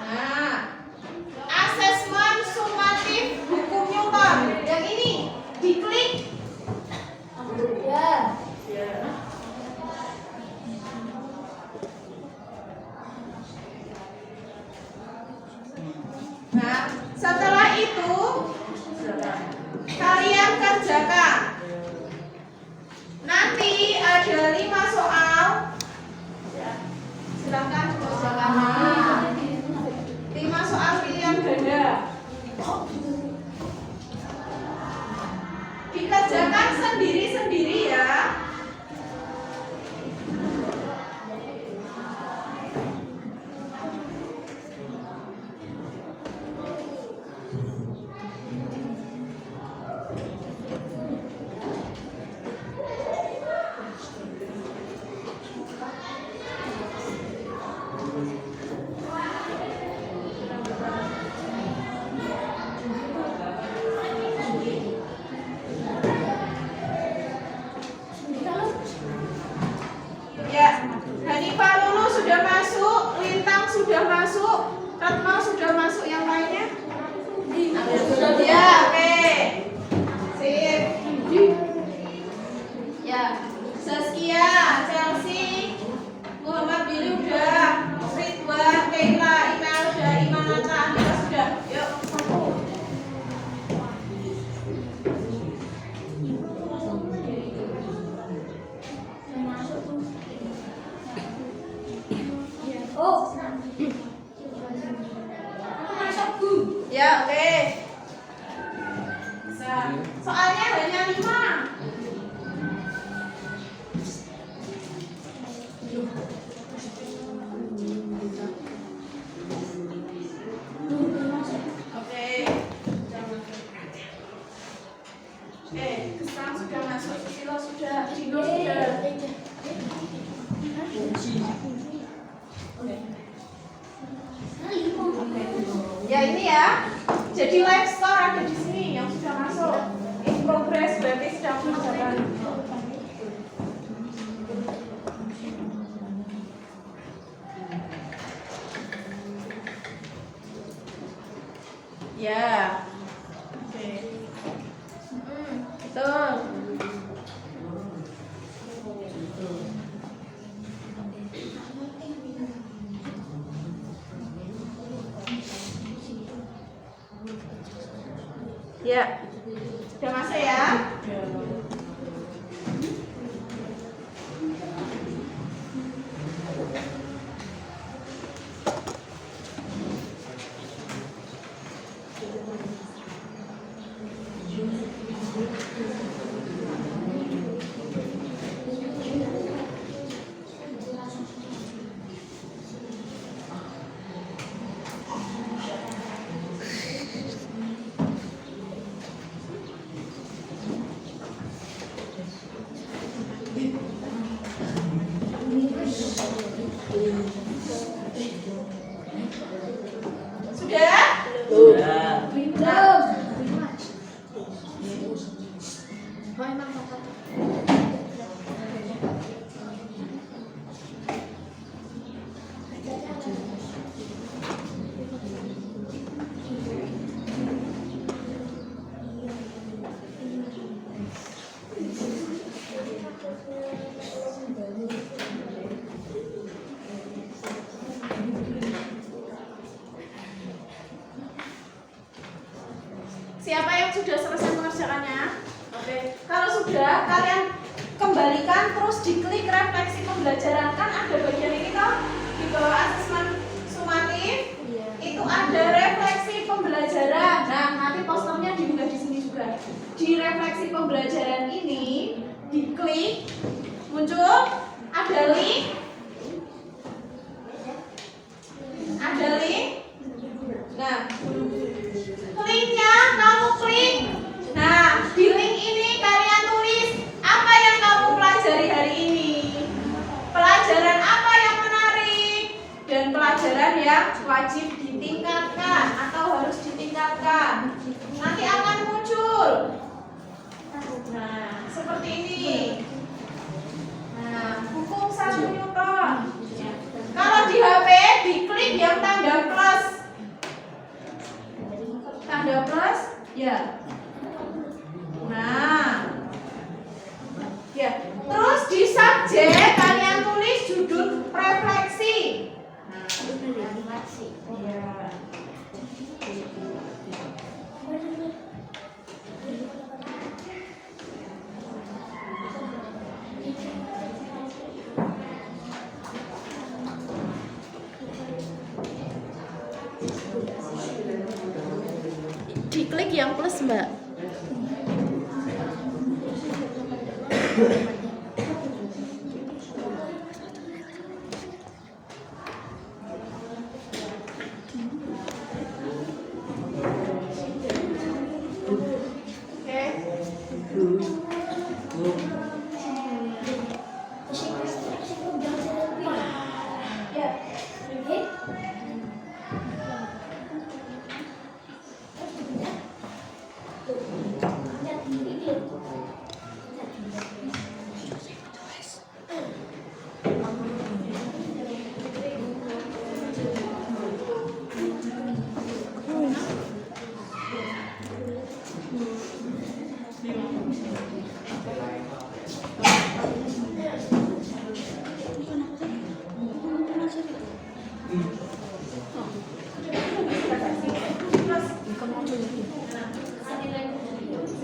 Nah, asesmen sumatif hukum Newton. Yang ini diklik. Ya. Nah, setelah itu kalian kerjakan. Nanti ada 5 soal. Ya, silakan kerjakan. 5 soal pilihan ganda. Dikerjakan sendiri-sendiri ya. Ya, Hanifah Lulu sudah masuk, Lintang sudah masuk, Retno sudah masuk, yang lainnya? Ya, oke. Sip. Ya, Saskia, Chelsea, Muhammad Billy udah, Ridwan, Keila, Imelda, Imanata, Andika sudah. Yuk. Oh. Aku masuk, Bu. Ya, oke. Bisa. Soalnya hanya 5. Oke. Kesang sudah masuk, Silo sudah, Dino sudah. Ya ini ya. Jadi live store ada di sini yang sudah masuk. In progress berarti sedang berjalan. Ya. Oke. Betul. Ya, sudah masuk ya? Sudah? Sudah. Siapa yang sudah selesai mengerjakannya? Oke. Kalau sudah, kalian kembalikan terus diklik refleksi pembelajaran. Kan ada bagian ini toh di bawah asesmen sumatif. Ada link? Ada link? Nah, linknya kamu klik. Nah, di link ini kalian tulis apa yang kamu pelajari hari ini. Pelajaran apa yang menarik dan pelajaran yang wajib ditingkatkan atau harus ditingkatkan. Nanti akan muncul. Nah, seperti ini. Nah, hukum 1 Newton. Kalau di HP diklik yang tanda plus. Tanda plus, ya. Nah, ya. Terus di subjek kalian tulis judul refleksi. Ya. Diklik yang plus, Mbak.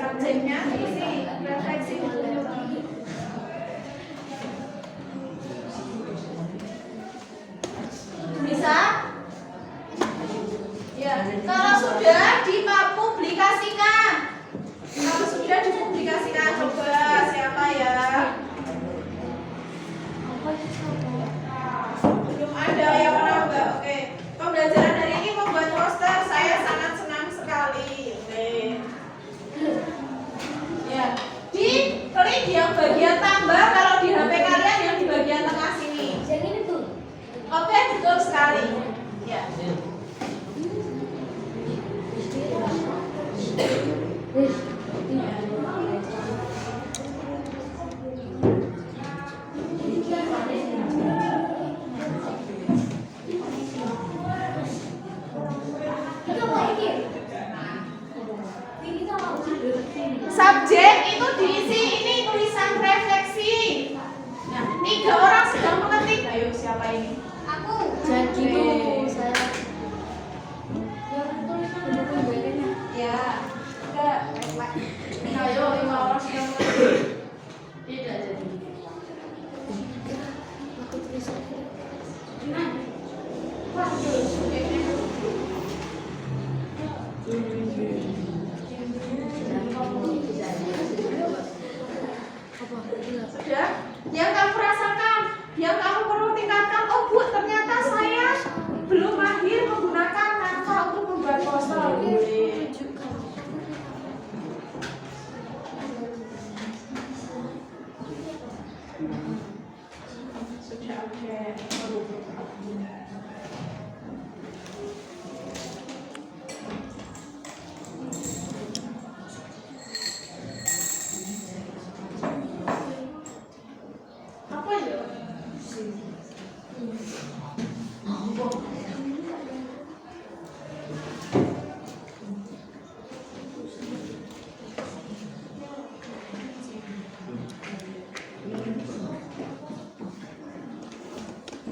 Subjeknya isi refleksi. Bisa? Ya, kalau sudah dipublikasikan. Kalau sudah dipublikasikan, coba siapa ya? Belum ada yang menambah. Oke. Pembelajaran hari ini membuat poster. Saya sangat senang sekali. Oke. Ya, di klik yang bagian tambah kalau di HP kalian yang di bagian tengah sini. Yang ini tuh. Oke, betul sekali. Ya. Subjek itu diisi ini tulisan refleksi. Nah, 3 orang sedang mengetik. Ayo siapa ini? Aku. Jadi tuh saya Ya. Enggak. Ayo 5 orang sedang mengetik. Tidak jadi. Sudah? Yang kamu rasakan, yang kamu perlu tingkatkan. Oh Bu, ternyata saya belum mahir menggunakan kata untuk membuat poster. Sudah, oke. Apa ya?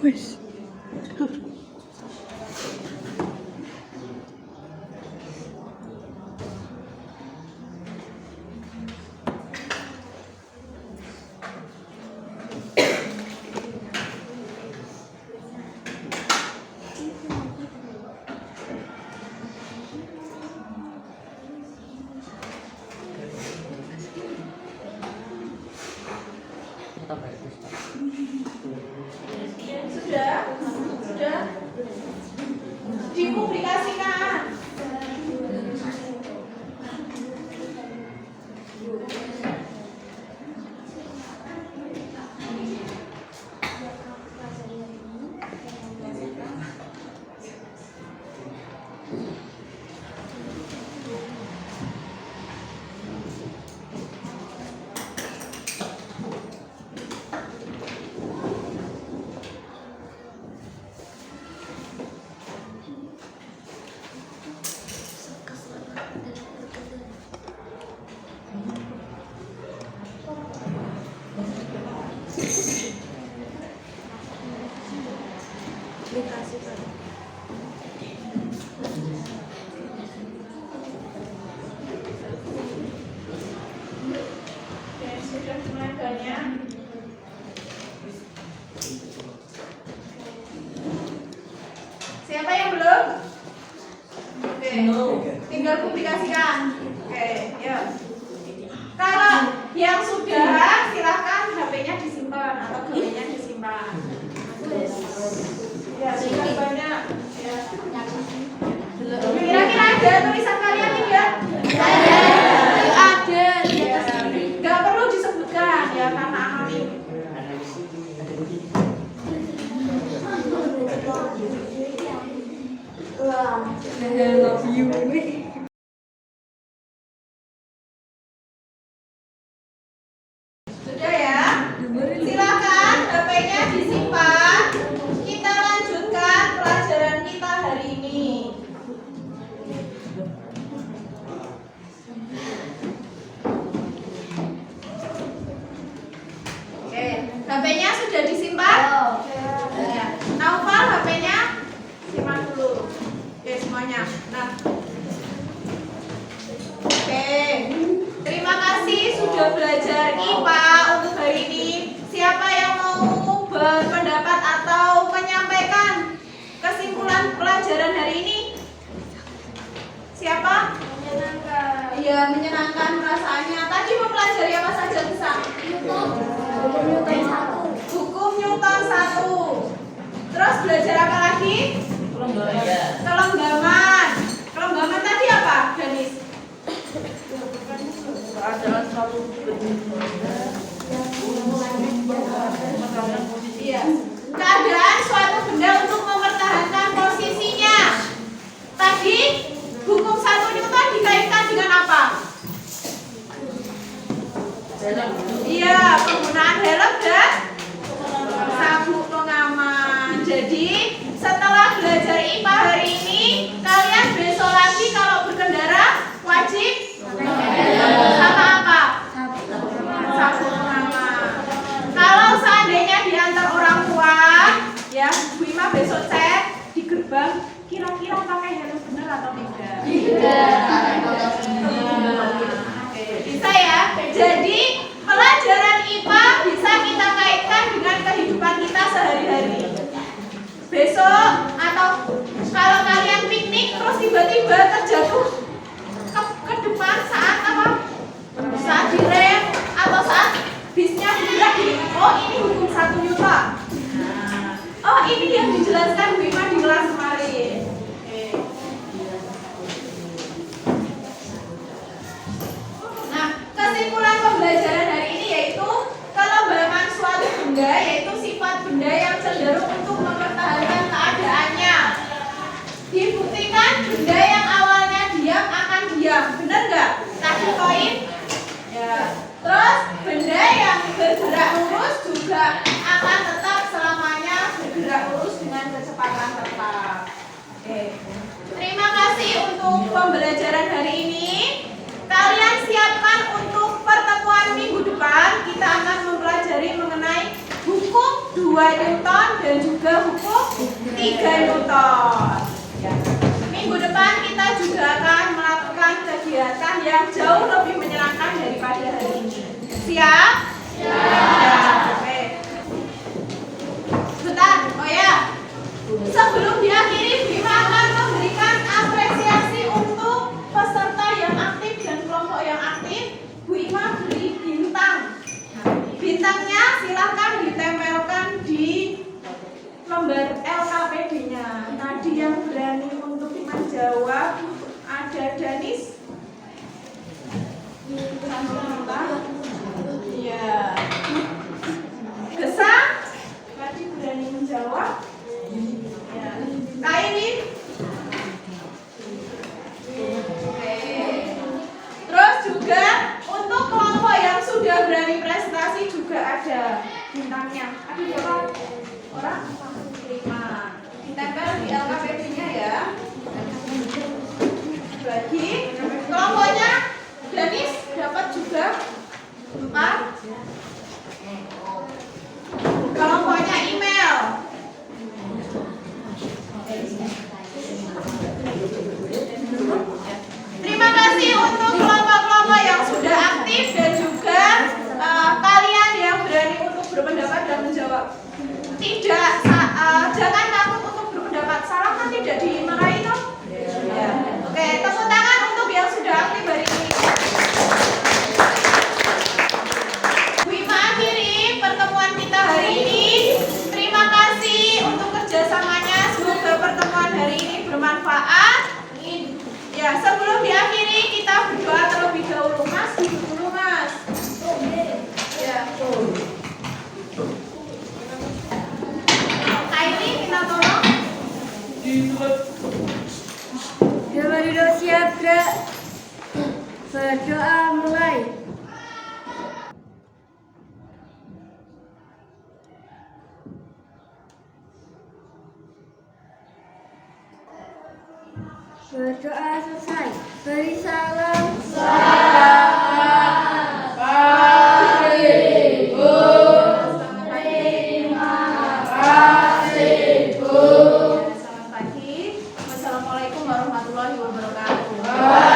wis. Kita baik, Ustaz. Siapa yang belum? Oke. Tinggal publikasikan. Oke, yuk. Kalau yang sudah, silakan HP-nya disimpan atau gambarnya disimpan. Ya, sudah banyak. Ya. Kira-kira ada tulisan kalian tidak? Ada. Ya. Gak perlu disebutkan ya karena anonim. Sudah ya? Silakan HP-nya disimpan. Kita lanjutkan pelajaran kita hari ini. Oke, HP-nya sudah disimpan? Ya. Naufal HP-nya simpan dulu. Oke, semuanya. Nah. Oke. Terima kasih sudah belajar IPA untuk hari ini. Siapa yang mau berpendapat atau menyampaikan kesimpulan pelajaran hari ini? Siapa? Menyenangkan. Iya, menyenangkan perasaannya. Tadi mempelajari apa saja bisa? Hukum Newton 1. Hukum Newton 1. Terus belajar apa lagi? Kelenggaman. Kelenggaman tadi apa, Danis? Keadaan suatu benda mempertahankan posisi. Iya. Keadaan suatu benda untuk mempertahankan posisinya. Tadi hukum 1 Newton dikaitkan dengan apa? Iya, penggunaan helm dan sabuk pengaman. Jadi setelah belajar IPA hari ini, kalian besok lagi kalau berkendara wajib sama apa? Sabuk pengaman. Kalau seandainya diantar orang tua, ya Bu Ima besok cek di gerbang, kira-kira pakai helm benar atau tidak? Oke, bisa ya. Jadi pelajaran IPA bisa kita kaitkan dengan kehidupan kita sehari-hari. Besok atau kalau kalian piknik terus tiba-tiba terjatuh ke depan saat apa? Saat direm atau saat bisnya bergerak gini. Oh, ini hukum 1 Newton. Oh, ini yang dijelaskan Bu Ima di kelas kemarin. Oke. Nah, kesimpulan pembelajaran hari ini yaitu kelombangan suatu benda yaitu sifat benda yang cenderung untuk mempertahankan keadaannya. Dibuktikan benda yang awalnya diam akan diam, benar nggak? Tadi koin. Ya. Terus benda yang bergerak lurus juga akan tetap selamanya bergerak lurus dengan kecepatan tetap. Oke. Terima kasih untuk pembelajaran hari ini. Kalian siapkan untuk pertemuan minggu depan. Kita akan mempelajari mengenai hukum 2 Newton dan juga hukum 3 Newton. Ya. Minggu depan kita juga akan melakukan kegiatan yang jauh lebih menyenangkan daripada hari ini. Siap? Siap. Oke. Bentar, oh ya. Sebelum diakhiri, Bima akan memberikan apresiasi untuk peserta yang aktif dan kelompok yang aktif. Bu Ima beri bintang. Bintangnya silahkan ditempelkan di lembar LKPD-nya. Tadi yang berani untuk menjawab ada Danis. Iya. Gesa tadi berani menjawab. Ya. Kaini. Oke. Terus juga untuk kelompok yang sudah berani prestasi juga ada bintangnya. Ada berapa orang? 5. Ditempel di LKPD-nya ya. Bagi kelompoknya Danis dapat juga 4. Dua siap gerak. Berdoa mulai. Berdoa selesai. Beri salam. Selamat pagi. Wassalamualaikum warahmatullahi wabarakatuh.